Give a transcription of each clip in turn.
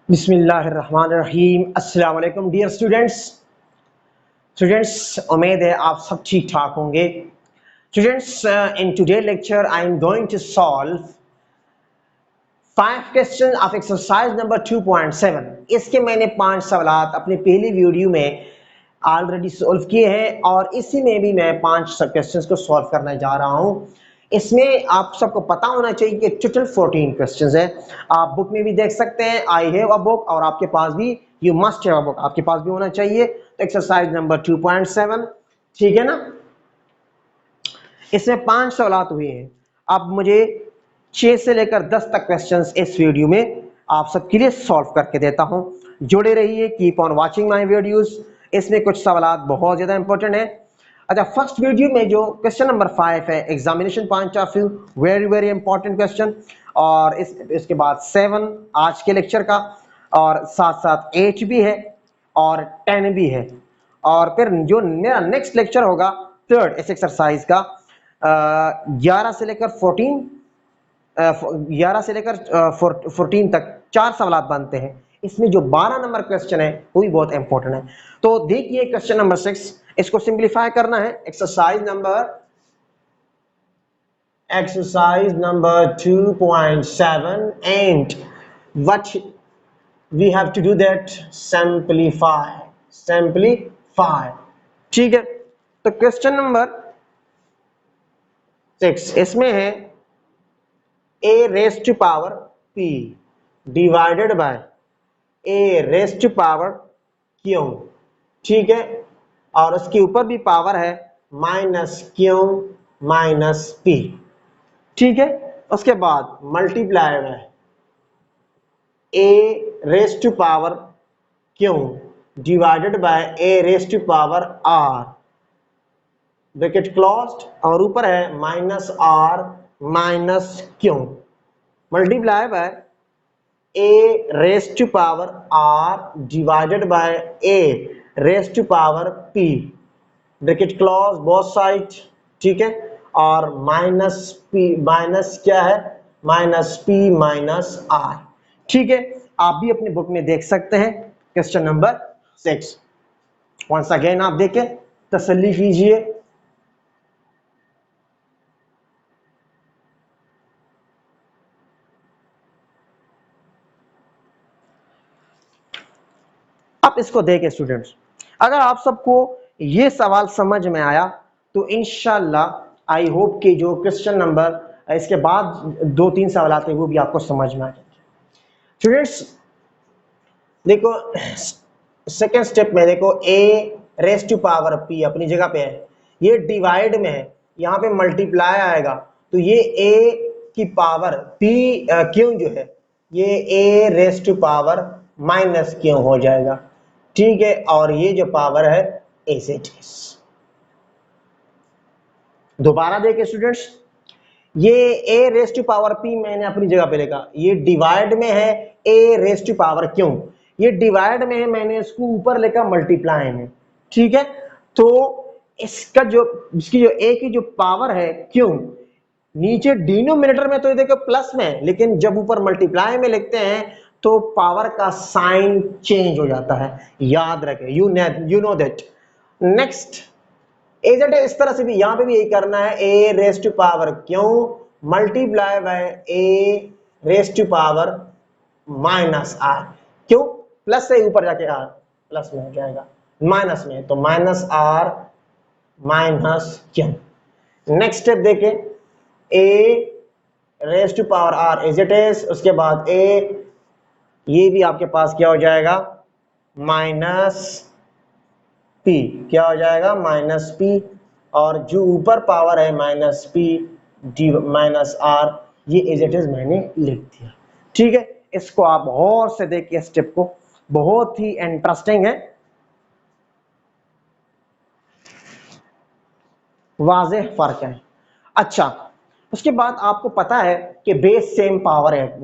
बिस्मिल्लाहिर्रहमानिर्रहीम। अस्सलाम वालेकुम डियर स्टूडेंट्स, उम्मीद है आप सब ठीक ठाक होंगे। Students, in today lecture I am going to solve 5 question of exercise number 2.7। इसके मैंने 5 सवाल अपनी पहली वीडियो में ऑलरेडी सॉल्व किए हैं और इसी में भी मैं 5 क्वेश्चंस को सॉल्व करने जा रहा हूं। इसमें आप सबको पता होना चाहिए कि टोटल 14 क्वेश्चंस है। आप बुक में भी देख सकते हैं, आई हैव अ बुक, और आपके पास भी you must have a book, आपके पास भी होना चाहिए। तो एक्सरसाइज नंबर 2.7, ठीक है ना। इसमें 5 सवाल हुए हैं। अब मुझे 6 से लेकर 10 तक क्वेश्चंस इस वीडियो में आप सबके लिए सॉल्व करके देता हूं। जुड़े रहिए, keep on watching my videos. इसमें कुछ सवाल बहुत ज्यादा इंपॉर्टेंट है। अच्छा, फर्स्ट वीडियो में जो क्वेश्चन नंबर 5 है, examination point of view, very very important question. और इसके बाद 7 आज के लेक्चर का, और साथ साथ 8 भी है और 10 भी है। और फिर जो मेरा नेक्स्ट लेक्चर होगा थर्ड इस एक्सरसाइज का, 11 से लेकर 14 तक 4 सवाल बनते हैं। इसमें जो 12 नंबर क्वेश्चन है वो भी बहुत इंपॉर्टेंट है। तो देखिए क्वेश्चन नंबर 6, इसको सिंप्लीफाई करना है। Exercise number 2.7 and what we have to do that, simplify. ठीक है, तो क्वेश्चन नंबर 6 इसमें है a raised to power p divided by a raised to power q, ठीक है, और उसके ऊपर भी पावर है माइनस q माइनस p, ठीक है। उसके बाद मल्टीप्लाई है a raised to power q divided by a raised to power r, bracket closed, और ऊपर है minus r minus q multiply by a raised to power r divided by a raised to power p, bracket close both side, ठीक है, और minus p minus क्या है, minus p minus r, ठीक है। आप भी अपनी बुक में देख सकते हैं क्वेश्चन नंबर 6। वंस अगेन आप देखें, तसल्ली कीजिए। आप इसको देखें स्टूडेंट्स, अगर आप सबको ये सवाल समझ में आया तो इंशाल्लाह आई होप कि जो क्वेश्चन नंबर इसके बाद 2-3 सवाल आते हैं वो भी आपको समझ में आ जाएंगे। स्टूडेंट्स देखो, सेकेंड स्टेप में देखो, a raise to power p अपनी जगह पे है, ये डिवाइड में है, यहाँ पे मल्टीप्लाई आएगा, तो ये a की पावर p क्यों जो है ये a raise to power minus q हो जाएगा, ठीक है, और ये जो पावर है एज इट इज। दोबारा देखें स्टूडेंट्स, ये a raise to power p मैंने अपनी जगह पे लिखा, ये डिवाइड में है a रेस टू पावर क्यों, ये डिवाइड में है, मैंने इसको ऊपर लिखा मल्टीप्लाई में, ठीक है। तो इसका जो इसकी जो a की जो पावर है क्यों, नीचे डिनोमिनेटर में तो ये देखो प्लस में, लेकिन जब ऊपर मल्टीप्लाई में लिखते हैं तो पावर का साइन चेंज हो जाता है, याद रखें, you know that. Next agent है, इस तरह से भी यहां पे भी यही करना है, a raise to power q multiply by a raise to power minus r, q, plus से ऊपर जाके r प्लस में हो जाएगा, माइनस में तो minus r minus q. Next step देखें, a raise to power r as it is, उसके बाद a ये भी आपके पास क्या हो जाएगा, माइनस p, क्या हो जाएगा, माइनस p, और जो ऊपर पावर है minus p D minus r, ये एज इट इज मैंने लिख दिया, ठीक है। इसको आप गौर से देखिए, स्टेप को बहुत ही इंटरेस्टिंग है, वाज़ेह फर्क है। अच्छा, उसके बाद आपको पता है कि बेस सेम पावर है।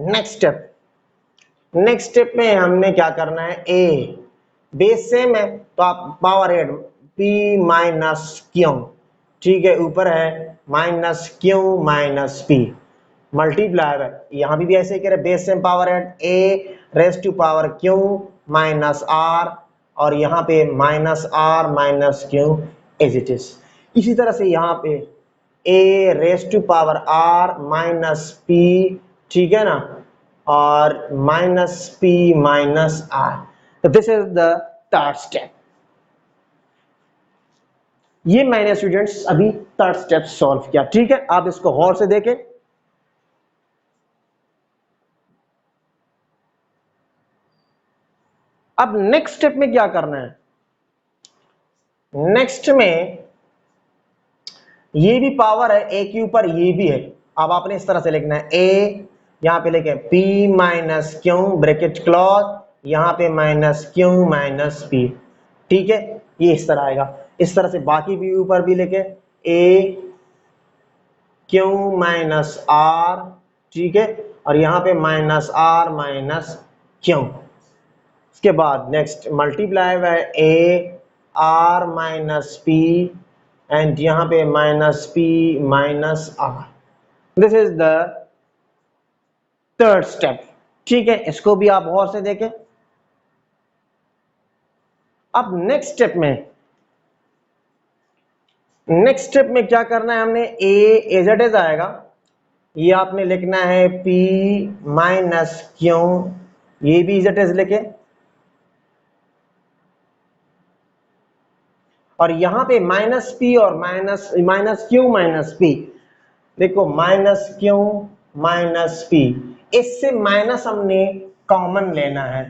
नेक्स्ट स्टेप में हमने क्या करना है, a बेस सेम है तो आप पावर ऐड p माइनस क्यों, ठीक है, ऊपर है माइनस क्यों माइनस p मल्टीप्लाई है, यहां भी ऐसे ही करें, base same power add a raise to power Q minus R, और यहाँ पे minus R minus Q as it is. इसी तरह से यहाँ पे A raise to power R minus P, ठीक है ना, और माइनस पी माइनस आर। तो this is the third step. ये मैंने स्टूडेंट्स अभी थर्ड स्टेप सॉल्व किया, ठीक है। आप इसको गौर से देखें। अब नेक्स्ट स्टेप में क्या करना है, नेक्स्ट में ये भी पावर है ए के ऊपर, ये भी है। अब आपने इस तरह से लिखना है, ए यहां पे लिखे P minus Q bracket close, यहां पे माइनस क्यू माइनस पी, ठीक है। ये इस तरह आएगा। इस तरह से बाकी भी ऊपर भी लिखे ए क्यू माइनस आर, ठीक है, और यहां पे माइनस आर माइनस क्यू। इसके बाद next multiply by a r minus p, and यहां पे minus P minus r. This is the third step, ठीक है। इसको भी आप गौर से देखें। अब नेक्स्ट स्टेप में क्या करना है हमने, ए एज इट इज आएगा, ये आपने लिखना है P माइनस क्यू, ये भी एज इट इज लिखे, और यहां पे माइनस पी और माइनस क्यू माइनस पी। देखो माइनस क्यू माइनस पी, इससे माइनस हमने कॉमन लेना है,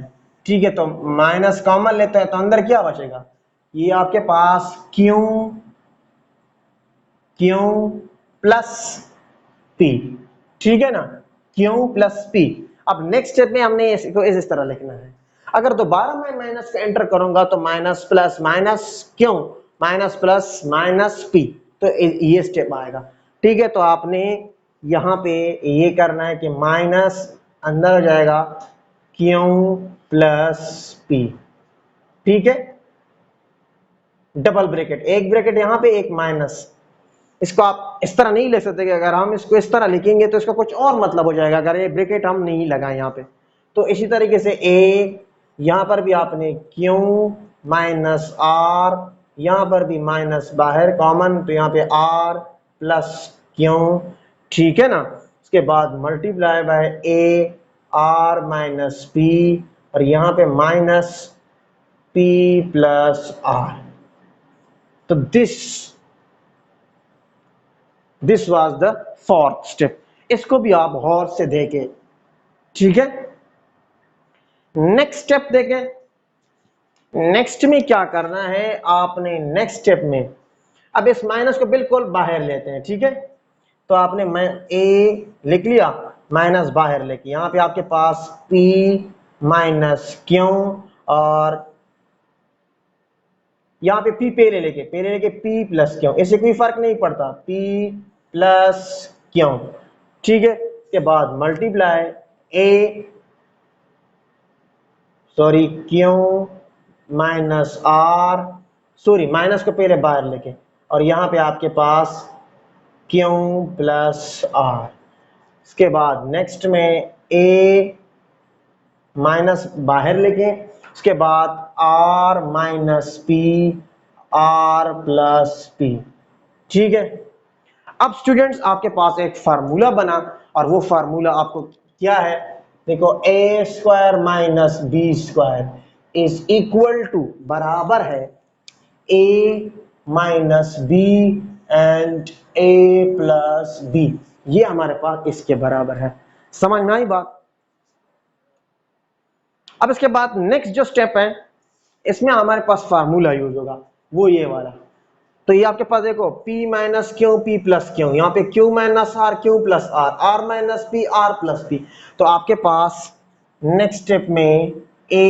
ठीक है। तो माइनस कॉमन लेते हैं तो अंदर क्या बचेगा, ये आपके पास क्यू क्यू प्लस पी, ठीक है ना, क्यू प्लस पी। अब नेक्स्ट स्टेप में हमने इसको इस तरह लिखना है। अगर दोबारा मैं माइनस का एंटर करूंगा तो minus plus minus Q minus plus minus P, तो ये स्टेप आएगा, ठीक है। तो आपने यहां पे ये करना है कि माइनस अंदर हो जाएगा क्यू प्लस पी, ठीक है। डबल ब्रैकेट, एक ब्रैकेट यहां पे एक माइनस। इसको आप इस तरह नहीं ले सकते कि अगर हम इसको इस तरह लिखेंगे तो इसका कुछ और मतलब हो जाएगा अगर ये ब्रैकेट हम नहीं लगाए यहाँ पे। तो इसी तरीके से ए, यहां पर भी आपने क्यू माइनस आर, यहां पर भी माइनस बाहर कॉमन, तो यहाँ पे आर प्लस क्यू, ठीक है ना। उसके बाद multiply by a r minus P, और यहां पे माइनस पी प्लस आर। तो this was the fourth step. इसको भी आप गौर से देखें, ठीक है। नेक्स्ट स्टेप देखें। नेक्स्ट में क्या करना है आपने, नेक्स्ट स्टेप में अब इस माइनस को बिल्कुल बाहर लेते हैं, ठीक है। तो आपने ए लिख लिया, माइनस बाहर लेके यहां पे आपके पास पी माइनस क्यू, और यहां पे पी पहले लेके पी प्लस क्यू, इससे कोई फर्क नहीं पड़ता, पी प्लस क्यू, ठीक है। इसके बाद multiply q minus r, sorry minus को पहले बाहर लेके, और यहां पे आपके पास क्यू प्लस आर। इसके बाद नेक्स्ट में ए माइनस बाहर लेके, उसके बाद r minus p, r plus p, ठीक है। अब स्टूडेंट्स आपके पास एक फार्मूला बना, और वो फार्मूला आपको क्या है, देखो A square minus B square is equal to, बराबर है A minus B and A plus B. ये हमारे पास इसके बराबर है। समझ में आई बात। अब इसके बाद नेक्स्ट जो स्टेप है, इसमें हमारे पास फार्मूला यूज होगा, वो ये वाला। तो ये आपके पास देखो P minus q P plus q, यहाँ पे Q minus r Q plus r, R minus P R plus P। तो आपके पास नेक्स्ट स्टेप में A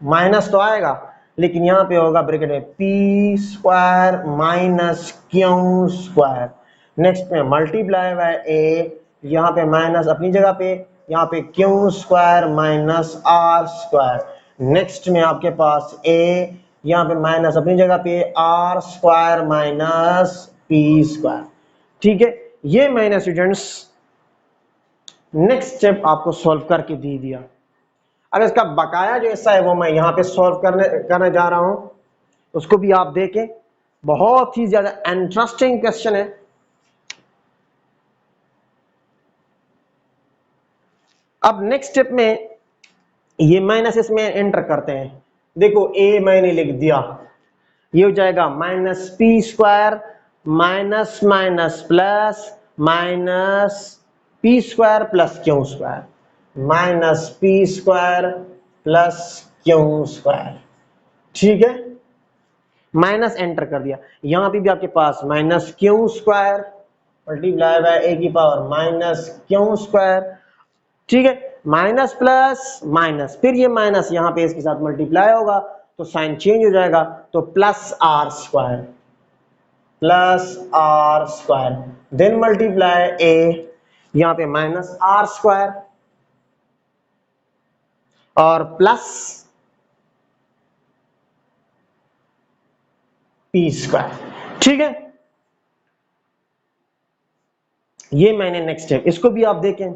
माइनस तो आएगा, लेकिन यहाँ पे होगा ब्रैकेट में P square minus Q square. Next में मल्टीप्लाई बाय A, यहाँ पे माइनस अपनी जगह पे, यहाँ पे Q square minus R square. Next में आपके पास A, यहाँ पे माइनस अपनी जगह पे, r square minus P square, ठीक है। ये मैंने स्टूडेंट्स नेक्स्ट स्टेप आपको सॉल्व करके दे दिया। अब इसका बकाया जो हिस्सा है वो मैं यहाँ पे सॉल्व करने जा रहा हूं, उसको भी आप देखें, बहुत ही ज्यादा इंटरेस्टिंग क्वेश्चन है। अब नेक्स्ट स्टेप में ये माइनस इसमें एंटर करते हैं। देखो ए मैंने लिख दिया, ये हो जाएगा minus P square minus minus plus minus P square plus Q square minus P square plus Q square. ठीक है, माइनस एंटर कर दिया, यहां पे भी आपके पास minus Q square multiply by A की पावर माइनस क्यू स्क्वायर। ठीक है, माइनस प्लस माइनस, फिर ये माइनस यहां पे इसके साथ मल्टीप्लाई होगा तो साइन चेंज हो जाएगा, तो plus are square then multiply A, यहां पे माइनस आर स्क्वायर और प्लस पी स्क्वायर। ठीक है, ये मैंने नेक्स्ट स्टेप, इसको भी आप देखें।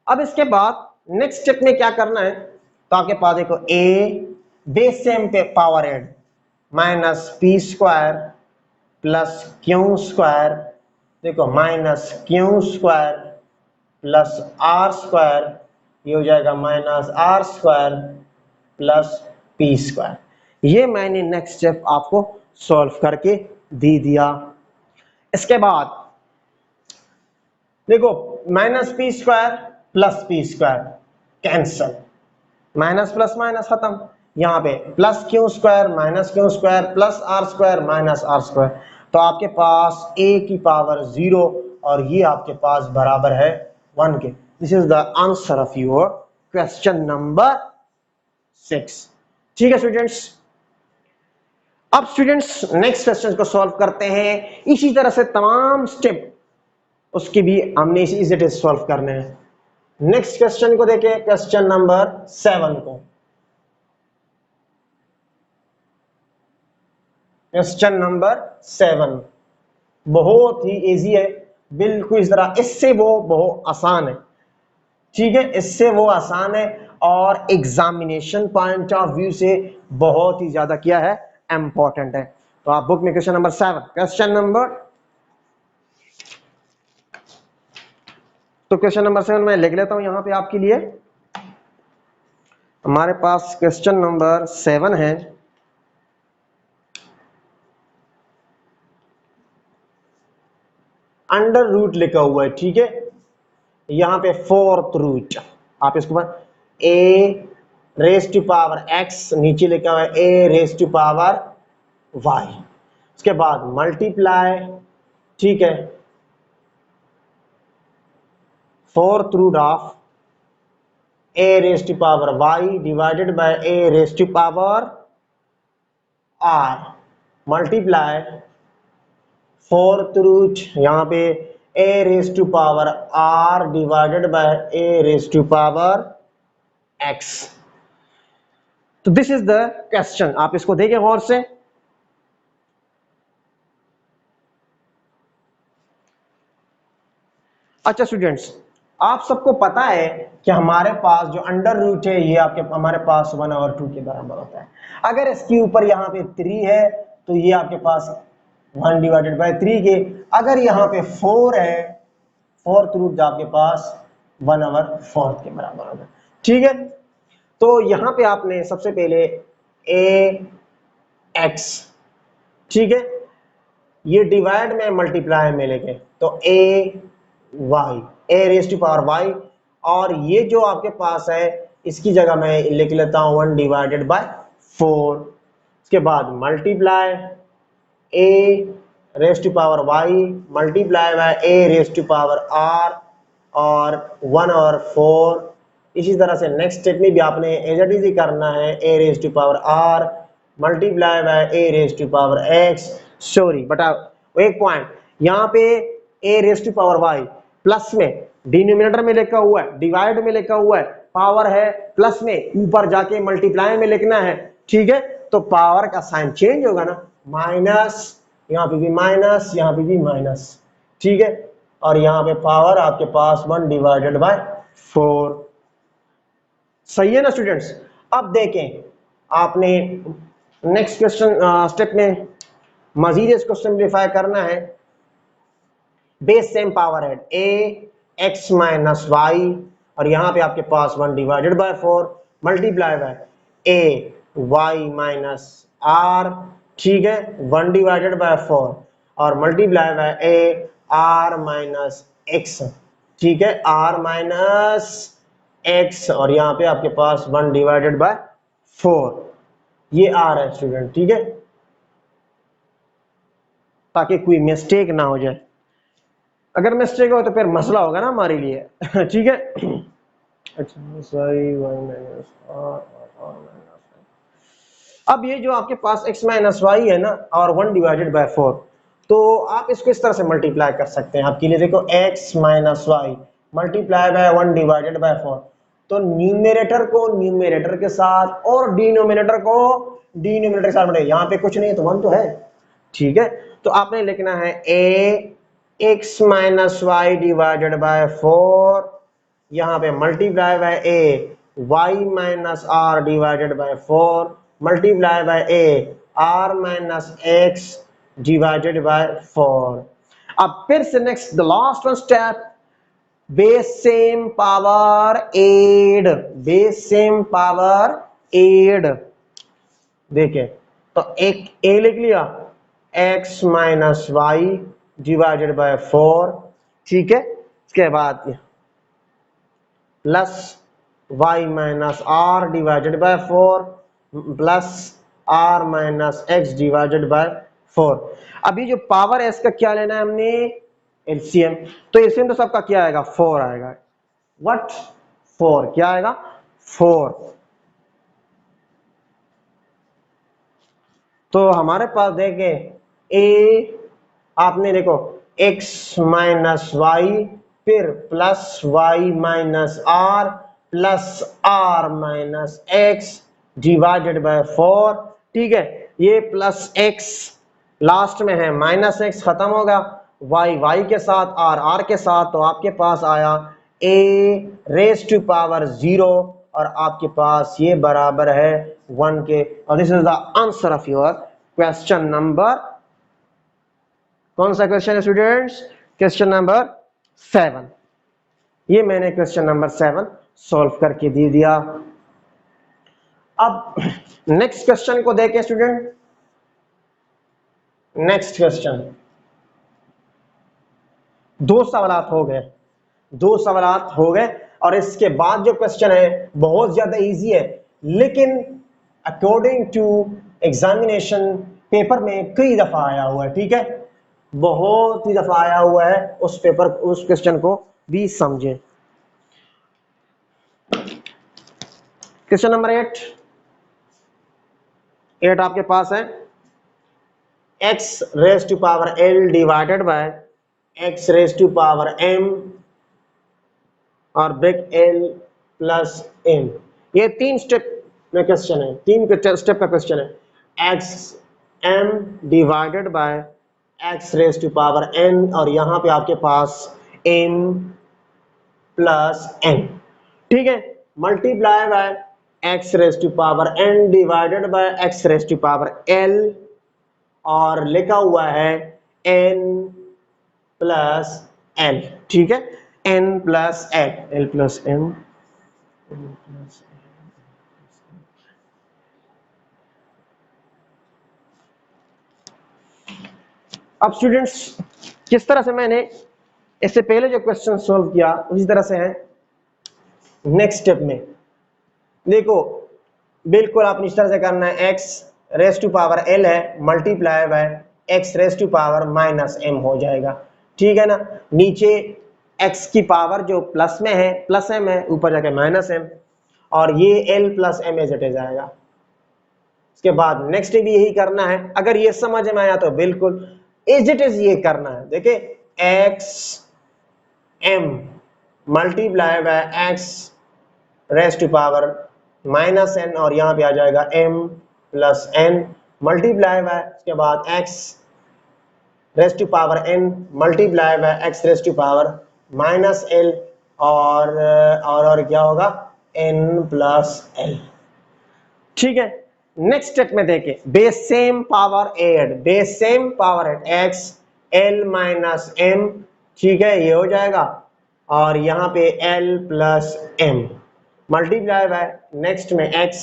अब इसके बाद नेक्स्ट स्टेप में क्या करना है, तो आपके पास देखो ए बेस सेम पे power add minus P square plus Q square, देखो minus Q square plus are square, ये हो जाएगा minus are square plus P square. ये मैंने नेक्स्ट स्टेप आपको सॉल्व करके दे दिया। इसके बाद देखो minus P square plus P square cancel, minus plus minus खत्म, यहां पे plus Q square minus Q square plus are square minus are square, तो आपके पास a की पावर 0 और ये आपके पास बराबर है 1 के। This is the answer of your question number 6। ठीक है स्टूडेंट्स, अब स्टूडेंट्स नेक्स्ट क्वेश्चन को सॉल्व करते हैं। इसी तरह से तमाम स्टेप उसकी भी हमने इसी से सॉल्व करने हैं। नेक्स्ट क्वेश्चन को देखें, क्वेश्चन नंबर 7 को। क्वेश्चन नंबर 7 बहुत ही इजी है, बिल्कुल इस तरह, इससे वो बहुत आसान है। ठीक है, इससे वो आसान है और एग्जामिनेशन पॉइंट ऑफ व्यू से बहुत ही ज्यादा क्या है, इंपॉर्टेंट है। तो आप बुक में क्वेश्चन नंबर 7, क्वेश्चन नंबर, तो क्वेश्चन नंबर 7 मैं लिख लेता हूं यहां पे आपके लिए। हमारे पास क्वेश्चन नंबर 7 है, अंडर रूट लिखा हुआ है। ठीक है, यहां पे फोर्थ रूट, आप इसको A raise to power X, नीचे लिखा हुआ है A raise to power Y, उसके बाद मल्टीप्लाई, ठीक है, fourth root of A raise to power Y divided by A raise to power R, multiply fourth root यहां पे A raise to power R divided by A raise to power X. तो this is the question, आप इसको देखें गौर से। अच्छा students, आप सबको पता है कि हमारे पास जो अंडर रूट है ये आपके हमारे पास 1/2 के बराबर होता है। अगर इसके ऊपर यहाँ पे 3 है तो ये आपके पास 1/3 के, अगर यहाँ पे 4 है, फोर्थ रूट आपके पास 1/4 के बराबर होगा। ठीक है, तो यहाँ पे आपने सबसे पहले ए एक्स, ठीक है, ये डिवाइड में मल्टीप्लाई में लेके, तो A Y, A raise to power Y, और ये जो आपके पास है इसकी जगह मैं लिख लेता हूं 1/4। उसके बाद multiply a raise to power y multiply by A raise to power r और 1/4। इसी तरह से नेक्स्ट स्टेप में भी आपने एज इट इज करना है, A raise to power R multiply by A raise to power X. Sorry बटा एक पॉइंट, यहाँ पे A raise to power Y plus में डिनोमिनेटर में लिखा हुआ है, डिवाइड में लिखा हुआ है, पावर है प्लस में, ऊपर जाके मल्टीप्लाई में लिखना है। ठीक है, तो पावर का साइन चेंज होगा ना, माइनस, यहाँ पे भी माइनस, यहाँ पे भी माइनस। ठीक है, और यहाँ पे पावर आपके पास 1/4। सही है ना स्टूडेंट्स। अब देखें आपने नेक्स्ट क्वेश्चन स्टेप में मजीद इस क्वेश्चन सिंप्लीफाई करना है। बेस सेम पावर है ए एक्स माइनस वाई और यहां पे आपके पास 1 divided by 4 multiply by a y minus r, ठीक है, 1 डिवाइडेड बाय 4 और multiply by a r minus x, ठीक है, आर माइनस एक्स और यहां पे आपके पास 1 डिवाइडेड बाय 4, ये आर है स्टूडेंट, ठीक है, ताकि कोई मिस्टेक ना हो जाए। अगर मिस्टेक हो तो फिर मसला होगा ना हमारे लिए ठीक है। अब ये जो आपके पास x माइनस वाई है ना और 1 डिवाइडेड बाय 4, तो आप इसको इस तरह से मल्टीप्लाई कर सकते हैं। आपके लिए देखो x minus y multiply by 1 divided by 4, तो न्यूमेरेटर को न्यूमेरेटर के साथ और डिनोमिनेटर को डिनोमिनेटर के साथ बढ़े, यहाँ पे कुछ नहीं है तो 1 तो है, ठीक है। तो आपने लिखना है a x minus y divided by 4, यहाँ पे multiply by a y minus r divided by 4 multiply by a r minus x divided by 4। अब फिर से next the last one step, base same power add, base same power add. देखिए तो एक a लिख लिया x minus y divided by 4, ठीक है, इसके बाद plus y minus r divided by 4 plus r minus x divided by 4। अभी जो पावर है इसका क्या लेना है हमने, एलसीएम। तो एलसीएम तो सबका क्या आएगा, 4 आएगा। व्हाट 4 क्या आएगा, 4। तो हमारे पास देखें ए, आपने देखो x माइनस वाई फिर plus y minus r plus r minus x divided by 4, ठीक है, ये प्लस x लास्ट में है माइनस एक्स खत्म होगा, y y के साथ r के साथ, तो आपके पास आया a रेज टू पावर 0 और आपके पास ये बराबर है 1 के। और this is the answer of your question number, कौन सा क्वेश्चन है स्टूडेंट्स, क्वेश्चन नंबर 7। ये मैंने क्वेश्चन नंबर 7 सॉल्व करके दे दिया। अब नेक्स्ट क्वेश्चन को देखें स्टूडेंट, नेक्स्ट क्वेश्चन, दो सवालात हो गए, दो सवालात हो गए और इसके बाद जो क्वेश्चन है बहुत ज्यादा इजी है, लेकिन अकॉर्डिंग टू एग्जामिनेशन पेपर में कई दफा आया हुआ है, ठीक है, बहुत ही दफा आया हुआ है, उस पेपर उस क्वेश्चन को भी समझें। क्वेश्चन नंबर 8 आपके पास है x raise to power l divided by x raise to power m और ब्रेक l प्लस m। ये 3 स्टेप में क्वेश्चन है, 3 स्टेप का क्वेश्चन है। x m divided by x raise to power n और यहां पे आपके पास m प्लस n, ठीक है, multiply by x raise to power n divided by x raise to power l और लिखा हुआ है n प्लस l, ठीक है, n plus l plus m। अब स्टूडेंट्स किस तरह से मैंने इससे पहले जो क्वेश्चन सॉल्व किया उसी तरह से है नेक्स्ट स्टेप में। देखो बिल्कुल आपने इस तरह से करना है, x raise to power l है multiply by x raise to power minus m हो जाएगा, ठीक है ना, नीचे x की पावर जो प्लस में है प्लस m है, ऊपर जाके माइनस m और ये l plus m as it is आएगा। इसके बाद नेक्स्ट भी यही करना है, अगर ये समझ में आया तो बिल्कुल एज इट इज ये करना है। देखिए x m multiply by x raise to power minus n और यहां पे आ जाएगा m plus n multiply by, इसके बाद x raise to power n multiply by x raise to power minus l और क्या होगा n प्लस l। ठीक है, नेक्स्ट स्टेप में देखें, base same power add, base same power add x l minus m, ठीक है ये हो जाएगा, और यहाँ पे l plus m multiply bye next में x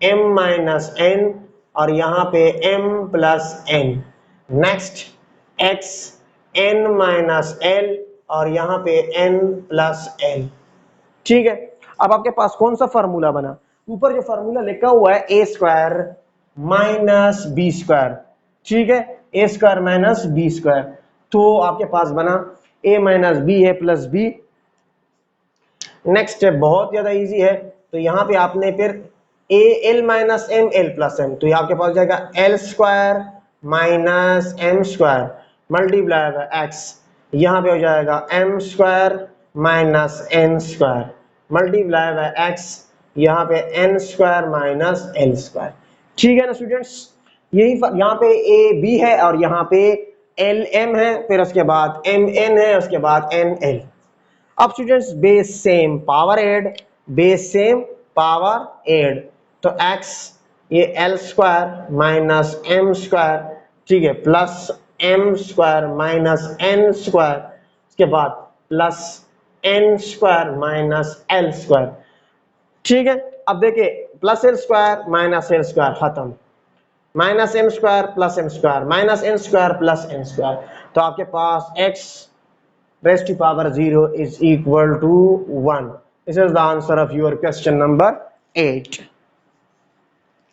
m माइनस n और यहाँ पे m plus n, next x n minus l और यहाँ पे n प्लस l। ठीक है, अब आपके पास कौन सा फॉर्मूला बना, ऊपर जो फॉर्मूला लिखा हुआ है a square minus B square, ठीक है a square minus B square, तो आपके पास बना ए माइनस बी है प्लस बी। नेक्स्ट स्टेप बहुत ज्यादा इजी है, तो यहाँ पे आपने फिर a l minus m l plus m, तो आपके पास जाएगा l square minus M square multiply by x, यहाँ पे हो जाएगा m square minus N square multiply by x, यहाँ पे N square minus L square. ठीक है ना स्टूडेंट्स, यही यहाँ पे ए बी है और यहाँ पे एल एम है, फिर उसके बाद एम एन है, उसके बाद एन एल। अब students base same power add, base same power add, तो x ये L square minus M square, ठीक है plus M square minus N square, उसके बाद plus N square minus L square. ठीक है, अब देखिए plus L square minus L square खत्म, minus M square plus M square minus N square plus N square, तो आपके पास x raised to power 0 is equal to 1। This is the answer of your question number 8।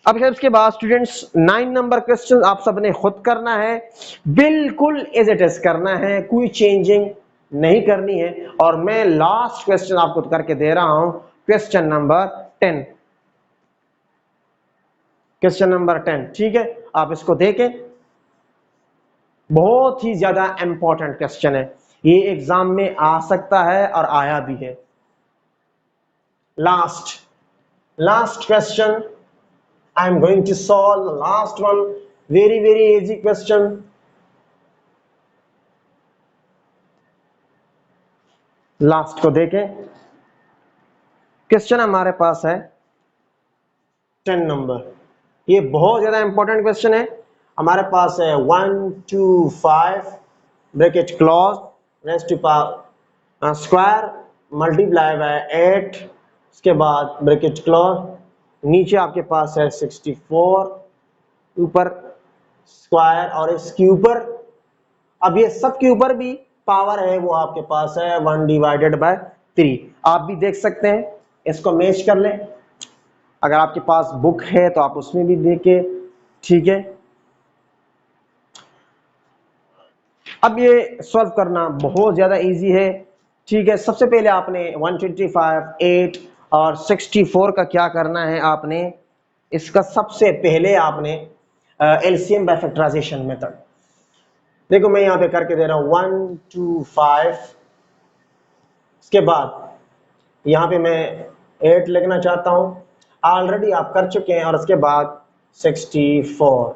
अब इसके बाद students 9 number question आप सबने खुद करना है, बिल्कुल एज इट इज करना है, कोई चेंजिंग नहीं करनी है, और मैं लास्ट क्वेश्चन आपको करके दे रहा हूं, क्वेश्चन नंबर 10, क्वेश्चन नंबर 10। ठीक है, आप इसको देखें, बहुत ही ज्यादा इंपॉर्टेंट क्वेश्चन है, ये एग्जाम में आ सकता है और आया भी है। Last question I am going to solve the last one, very very easy question. Last को देखें, क्वेश्चन हमारे पास है 10 नंबर, ये बहुत ज्यादा इंपॉर्टेंट क्वेश्चन है। हमारे पास है 1 2 5 bracket close raise to power square multiply by 8, उसके बाद ब्रैकेट क्लोज, नीचे आपके पास है 64, ऊपर स्क्वायर और इसके ऊपर, अब ये सब के ऊपर भी पावर है वो आपके पास है 1 डिवाइडेड बाय 3। आप भी देख सकते हैं, इसको मैच कर लें, अगर आपके पास बुक है तो आप उसमें भी देखें। ठीक है, अब ये सॉल्व करना बहुत ज्यादा इजी है। ठीक है, सबसे पहले आपने 125, 8 और 64 का क्या करना है, आपने इसका सबसे पहले आपने एलसीएम बाय फैक्टराइजेशन मेथड, देखो मैं यहाँ पे करके दे रहा हूँ 1 2 5, इसके बाद यहाँ पे मैं 8 लिखना चाहता हूँ, ऑलरेडी आप कर चुके हैं, और उसके बाद 64।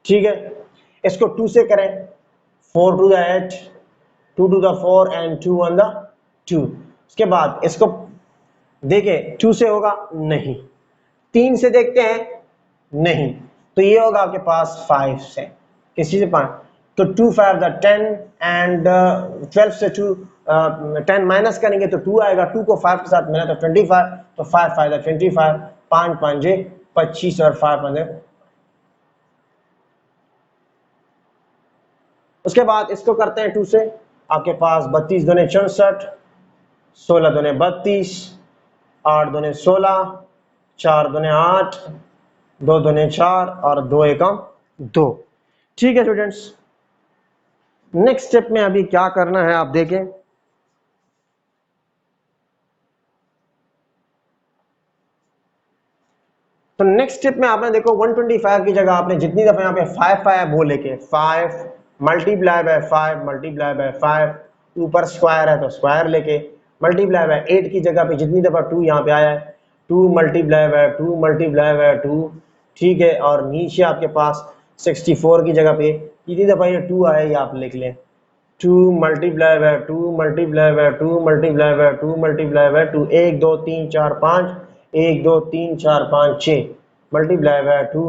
ठीक है, इसको 2 से करें, 4 to the 8, 2 to the 4 and 2 on the 2। उसके बाद इसको देखें, 2 से होगा नहीं, 3 से देखते हैं नहीं, तो ये होगा आपके पास 5 से, किसी से 5, तो 2 5 the 10 and 12 से 2 10 माइनस करेंगे तो 2 आएगा, 2 को 5 के साथ मिला तो 25, तो 5 5 the 25, 5 5 25 और 5 5। उसके बाद इसको करते हैं 2 से, आपके पास 32 दूने 64, 16 दूने 32, 8 दूने 16, 4 दूने 8, 2 दूने 4 और 2 एकम 2। ठीक है स्टूडेंट्स, नेक्स्ट स्टेप में अभी क्या करना है आप देखें, तो नेक्स्ट स्टेप में आपने देखो 125 की जगह आपने जितनी दफा यहाँ पे 5 5 वो लेके 5 मल्टीप्लाई बाय 5 मल्टीप्लाई बाय 5, ऊपर स्क्वायर है तो स्क्वायर लेके मल्टीप्लाई बाय 8 की जगह पे जितनी दफा 2 यहाँ पे आया है 2 मल्टीप्लाई बाय 2 मल्टीप्लाई बाय 2। ठीक है, और नीचे आपके पास 64 की जगह पे जितनी दफा ये 2 आया ये आप लिख लें। 2 multiply by 2 multiply by 2 multiply by 2 multiply by 2, 1 2 3 4 5, 1 2 3 4 5 6 multiply by 2।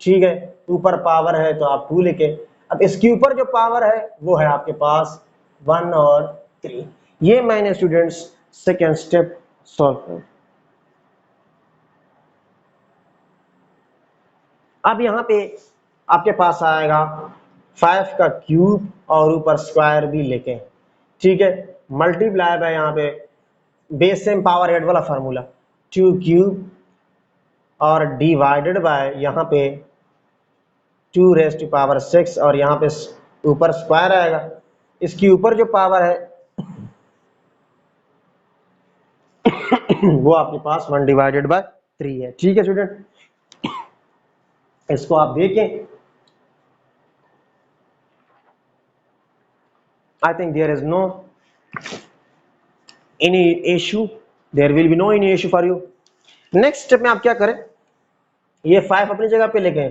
ठीक है, ऊपर पावर है तो आप 2 लिखे। अब इसके ऊपर जो पावर है वो है आपके पास 1 और 3। ये मैंने स्टूडेंट्स सेकेंड स्टेप सॉल्व कर। अब यहाँ पे आपके पास आएगा 5 का क्यूब और ऊपर स्क्वायर भी लेके, ठीक है, मल्टीप्लाई बाय यहाँ पे बेस सेम पावर एड वाला फार्मूला 2 क्यूब और डिवाइडेड बाय यहाँ पे 2 रेज़ टू पावर 6 और यहाँ पे ऊपर स्क्वायर आएगा। इसके ऊपर जो पावर है वो आपके पास 1 डिवाइडेड बाय 3 है। ठीक है स्टूडेंट, इसको आप देखें। I think there is no any issue, there will be no any issue for you। Next step में आप क्या करें, ये 5 अपनी जगह पे लेके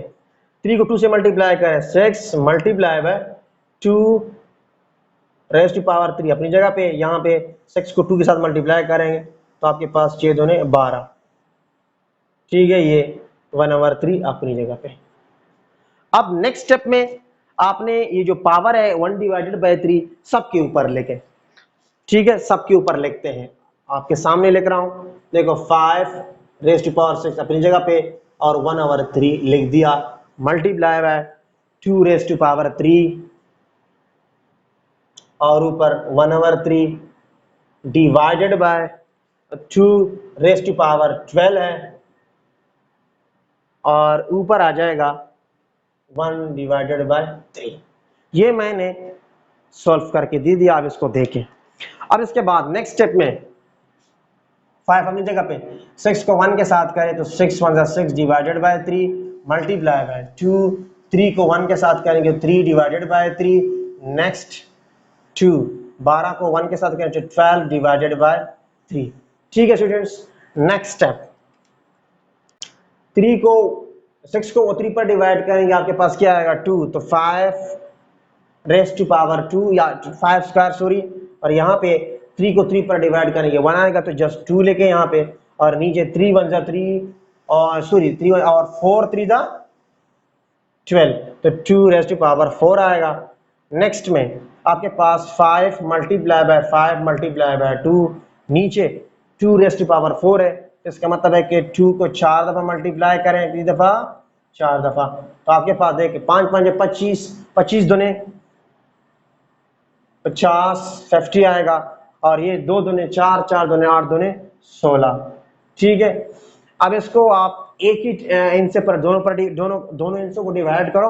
3 को 2 से मल्टीप्लाई करें, 6 multiply by 2 raise to power 3 अपनी जगह पे, यहाँ पे 6 को 2 के साथ मल्टीप्लाई करेंगे तो आपके पास 6 दूने 12। ठीक है, ये 1/3 अपनी जगह पे। अब नेक्स्ट स्टेप में आपने ये जो पावर है 1 डिवाइडेड बाय 3 सबके ऊपर लेके, ठीक है, सबके ऊपर लिखते हैं। आपके सामने लिख रहा हूं, देखो 5 रेज़ टू पावर 6 अपनी जगह पे और 1/3 लिख दिया, multiply by 2 raise to power 3 और ऊपर 1/3 divided by 2 raise to power 12 है और ऊपर आ जाएगा 1 डिवाइडेड बाय 3। ये मैंने सॉल्व करके दे दिया, आप इसको देखें। अब इसके बाद नेक्स्ट स्टेप में 5 अपनी जगह पे 6 को 1 के साथ करें तो 6 1 6 डिवाइडेड बाय 3 मल्टीप्लाई बाय 2, 3 को 1 के साथ करेंगे 3 डिवाइडेड बाय 3, नेक्स्ट 2 12 को 1 के साथ करें तो 12 डिवाइडेड बाय 3। ठीक है स्टूडेंट्स, नेक्स्ट स्टेप 3 को 6 को 3 पर डिवाइड करेंगे, आपके पास क्या आएगा 2, तो 5 रेज़ टू पावर 2 या 5 स्क्वायर सॉरी, और यहाँ पे 3 को 3 पर डिवाइड करेंगे 1 आएगा तो जस्ट 2 लेके यहाँ पे, और नीचे 3 1 3 और सॉरी 3 और 4 3 12 तो 2 रेज़ टू पावर 4 आएगा। नेक्स्ट में आपके पास 5 मल्टीप्लाई बाय 5 मल्टीप्लाई बाय 2, नीचे 2 रेज़ टू पावर 4 है, इसका मतलब है कि 2 को 4 दफ़ा मल्टीप्लाई करें, कितनी दफ़ा 4 दफ़ा, तो आपके पास देखिए 5 5 25, 25 दूने 50 50 आएगा, और ये 2 दूने 4 4 दूने 8 दूने 16। ठीक है, अब इसको आप एक ही इनसे पर दोनों इंसों को डिवाइड करो,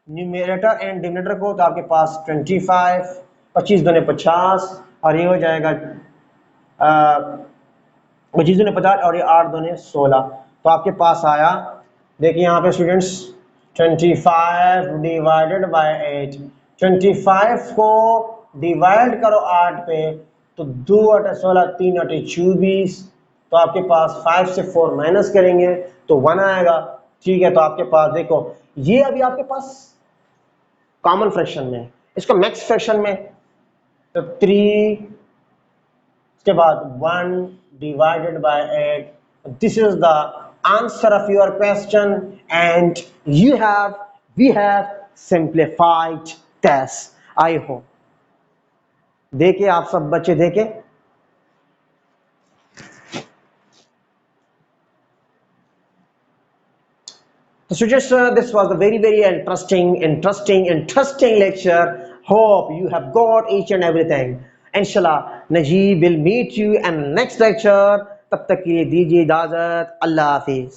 न्यूमरेटर एंड डिनोमिनेटर को, तो आपके पास 25 25 दूने 50 और ये हो जाएगा 25 दूने 50 और ये 8 दूने 16, तो आपके पास आया, देखिए यहाँ पे स्टूडेंट्स 25 डिवाइडेड बाय 8, 25 को डिवाइड करो 8 पे तो 2 8 16 3 8 24, तो आपके पास 5 से 4 माइनस करेंगे तो 1 आएगा। ठीक है, तो आपके पास देखो ये अभी आपके पास कॉमन फ्रैक्शन में, इसको मैक्स फ्रैक्शन में तो 3 के बाद 1 divided by 8, this is the answer of your question and we have simplified this. I hope देखिए आप सब बच्चे देखें। So students, this was a very interesting lecture. Hope you have got each and everything. Inshallah, Najib will meet you in next lecture. तब तक के लिए दीजिए इजाजत। अल्लाह हाफिज।